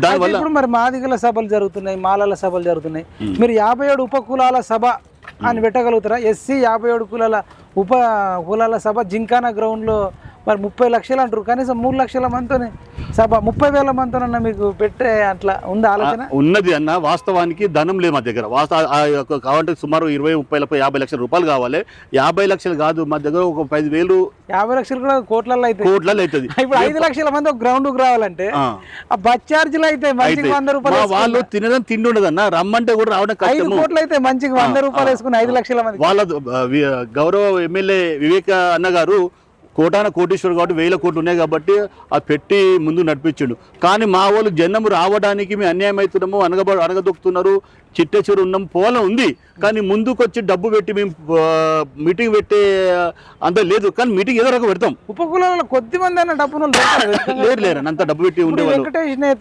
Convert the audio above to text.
దానివల్ల ఇప్పుడు మరి మాదిగల సభలు జరుగుతున్నాయి, మాలల సభలు జరుగుతున్నాయి. మీరు 57 ఉప కులాల సభ అని పెట్టగలుగుతారా? ఎస్సీ 57 కులాల ఉప కులాల సభ జింకానా గ్రౌండ్లో మరి 30 లక్షలు అంటారు, కనీసం 3 లక్షల మందితో సభ 30,000 మందితో మీకు పెట్టే అట్లా ఉందా ఆలోచన? ఉన్నది అన్న. వాస్తవానికి ధనం లేదు మా దగ్గర. కావాలంటే సుమారు 20, 30, 50 లక్షల రూపాయలు కావాలి. 50 లక్షలు కాదు మా దగ్గర, ఒక 10,000. 50 లక్షలు కూడా కోట్లలో అవుతుంది. ఇప్పుడు 5 లక్షల మంది ఒక గ్రౌండ్ కు రావాలంటే ఆ బస్ ఛార్జీలు అయితే మంచిగా 100 రూపాయలు. వాళ్ళు తినడం తిండి ఉండదు అన్న, రమ్మంటే కూడా రావడం 5 కోట్లు అయితే మంచిగా 100 రూపాయలు వేసుకుని 5 లక్షల మంది. వాళ్ళ గౌరవ ఎమ్మెల్యే వివేక అన్న గారు కోటీశ్వరు కాబట్టి 1000 కోట్లు ఉన్నాయి కాబట్టి ఆ పెట్టి ముందు నడిపించిండు. కానీ మా వాళ్ళు జనము రావడానికి మేము అన్యాయం అవుతున్నాము, అనగదొక్కుతున్నారు. చిట్టేశ్వరు ఉన్నాం, పోలం ఉంది, కానీ ముందుకు వచ్చి డబ్బు పెట్టి మేము మీటింగ్ పెట్టే అంత లేదు. కానీ మీటింగ్ ఏదో రకం పెడతాం. ఉపకులాలలో కొద్ది మంది అన్న డబ్బును లేరు అంత డబ్బు పెట్టి ఉండే వెంకటేష్ నేత